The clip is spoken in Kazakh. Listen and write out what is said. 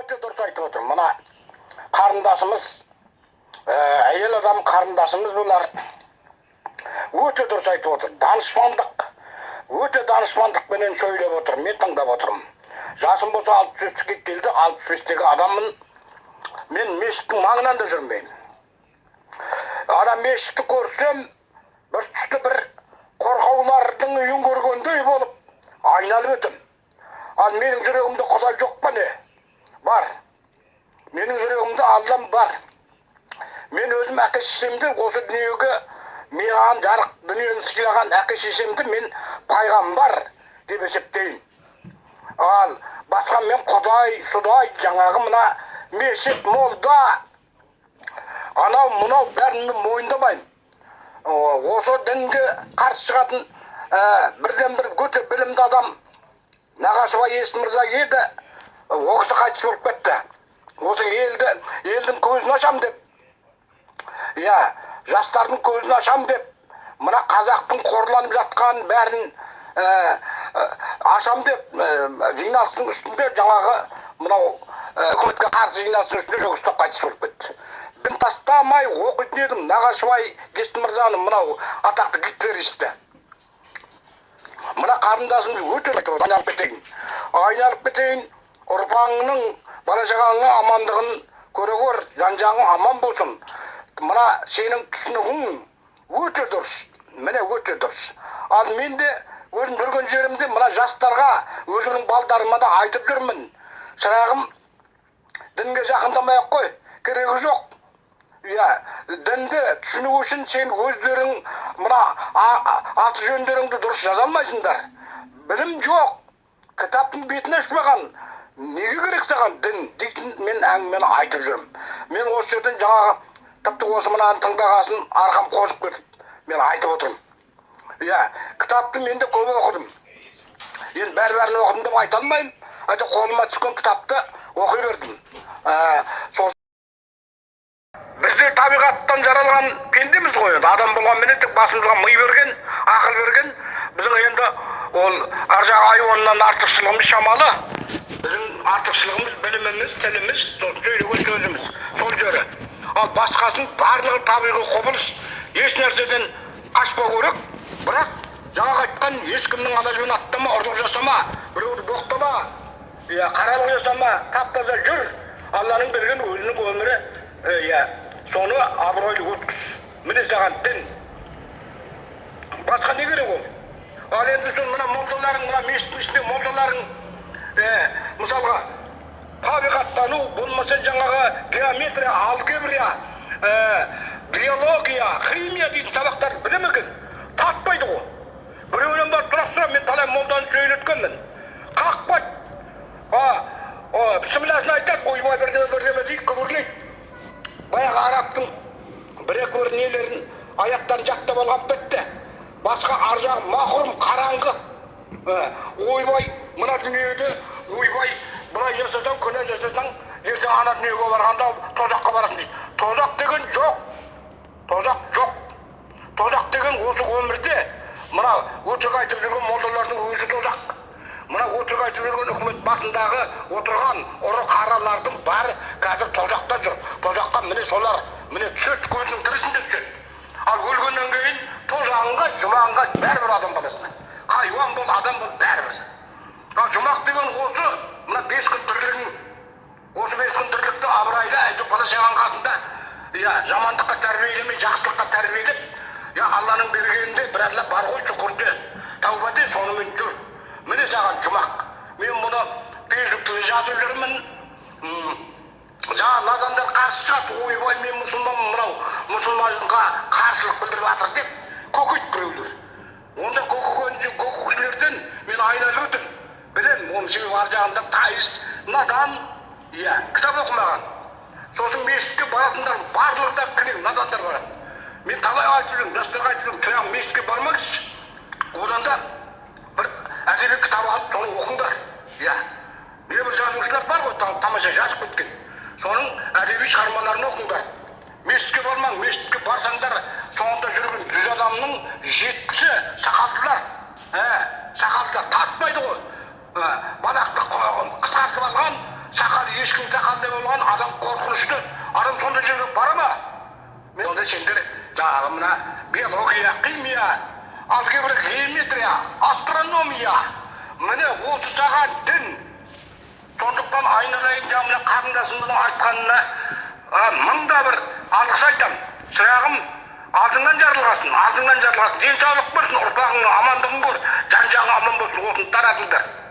өте дұрыс айтып отыр. Мына қарындасымыз, әйел адам қарындасымыз бұлар өте дұрыс айтып отыр. Данышпандық, өте данышпандықпенен сөйлеп отыр. Мен тыңдап отырмын. Жасым болса 65-ке келді, 65-тегі адаммын. Мен мешіттің маңынан да жүрмеймін. Ана мешітті көрсем, бір түсті бір қорқаулардың үйін көргендей болып айналып өтім. Ал менің жүрегімде Құдай жоқ па не? Бар. Менің жүрегімде Аллам бар. Мен өзім әке-шешемді осы дүниеге маған жарық дүниені сыйлаған әке-шешемді мен пайғамбар деп есептеймін. Ал басқа мен Құдай, Судай, жаңағы мына мешіт, молда, анау мұнау бәрін мойындамаймын. Осы дінге қарсы шығатын бірден бір өте білімді адам Нағашыбай Есім Мырза еді, оқысы қайтыс болып кетті. Осы елдің көзін ашам деп, жастардың көзін ашам деп, мына қазақтың қорланып жатқан бәрін ашам деп, жиналыстың үстінде жаңағы мынау үкіметке қарсы жиналыстың үстінде жоқ ұстап қайтыс болып кетті. Мен тастамай оқитын едім Нағашыбай Есім Мырзаның мынау атақты гитлеристі. Мына қарындасымыз өте айналып кетейін, ұрпағыңның бала-шағаңның амандығын көре көр, жан-жағың аман болсын. Мына сенің түсінігің өте дұрыс, міне өте дұрыс. Ал мен де өзім жүрген жерімде мына жастарға, өзімнің балдарыма да айтып жүрмін. Шырағым, дінге жақындамай-ақ қой, керегі жоқ. Дінді түсіну үшін сен өздерің мына аты жөндеріңді дұрыс жаза алмайсыңдар. Білім жоқ. Кітаптың бетін ашпаған. Неге керек саған дін дейтін мен әңгімені айтып жүрмін. Мен осы жерден жаңағы тіпті осы мынаны тыңдағасын арқам қозып кетіп, мен айтып отырмын. Кітапты мен де көп оқыдым. Енді бәрін оқыдым деп айта алмаймын. Қолыма түскен кітапты оқи бердім. Бізде табиғаттан жаралған пендеміз ғой. Адам болған менен тек басымызға ми берген, ақыл берген. Біздің енді ол ар жағы айуаннан артықшылығымыз шамалы. Біздің артықшылығымыз біліміміз, тіліміз, сөйлеген сөзіміз. Сол жері. Ал басқасын барлығы табиғи құбылыс. Еш нәрседен қашпау керек. Бірақ жаңа айтқан ешкімнің ала-жібін аттама, ұрлық жасама, біреуді боқтама, қаралық жасама, тап-таза жүр. Алланың берген өзінің өмірі, соны абыройлы өткіз. Міне саған дін. Басқа не керек ол? Ал енді сон мына молдаларың, мына мешіттің ішінде молдаларың, мысалға, табиғаттану, болмаса жаңағы геометрия, алгебрия, биология, химия дейтін сабақтар білемеген. Татпайды ғой. Біреуінен бар тұрақ сұра, мен талай молданы сөйлеткенмін. Қақпайды. Бісмілласын айтады, ойбай бірдеме дейді, күбірлейді. Баяғы арабтың бір-екі бір нелерін аяттарын жаттап алған бітті. Басқа аржағы мақұрым, қараңғы. Ойбай, мына дүниеде, ойбай, бұлай жасасаң, күнә жасасаң, ертең ана дүниеге барғанда тозаққа барасың дейді. Тозақ деген жоқ. Тозақ жоқ. Тозақ деген осы өмірде, мына өтірік айтып жүрген молдалардың өзі тозақ. Мына өтірік айтып жүрген үкімет басындағы отырған ұры қаралардың бәрі қазір тозақта жүр. Тозаққа міне солар, міне түсет көзінің тірісінде түсет. Ал өлгеннен кейін тозағыңға, жұмағыңға бәрібір адам баласына. Хайуан бол, адам бол, бәрібір. Жұмақ деген осы, мына 5 күн тірлігің, осы 5 күн тірлікті абырайлы, әйтіп бала-шағаның қасында, жамандыққа тәрбиелемей, жақсылыққа тәрбиелеп, Алланың бергенінде бір Алла бар ғой, шүкірде, тәубаде сонымен жүр. Міне саған жұмақ. Мен мұны фейсбукте жазып жүрмін. Жаңа надандар қарсы шығады, ойбай мен мұсылманмын, мынау мұсылманға қарсылық білдіріп жатыр деп көкейді біреулер. Онда көкекшілерден мен айналып өтім. Білем, оның себебі ар жағында тайыз, надан, кітап оқымаған. Сосын мешітке баратындар барлығы да кілең надандар барады. Мен талай айтып жүрмін, жастарға айтып жүрмін, сояң мешітке бармаңыз. Одан да бір әдеби кітап алып, соны оқыңдар. Небір жазушылар бар ғой, тамаша жазып кеткен. Соның әдеби шығармаларын оқыңдар. Мешітке бармаң, мешітке барсаңдар, соңында жүрген 100 адамның 70-і сақалдылар. Сақалдылар татпайды ғой. Балақты қысқартып алған, сақалы ешкім сақалда болған адам қорқынышты. Адам сондай жерге бара ма? Мен онда сендер жаңағы мына биология, химия, алгебра, геометрия, астрономия, міне осы саған дін. Сондықтан айналайын мына қарындасымыздың айтқанына мыңда бір алғыс айтамын. Шырағым, алдыңнан жарылғасын, денсаулық болсын, ұрпағыңның амандығын көр, жан-жағың аман болсын, осыны таратыңдар.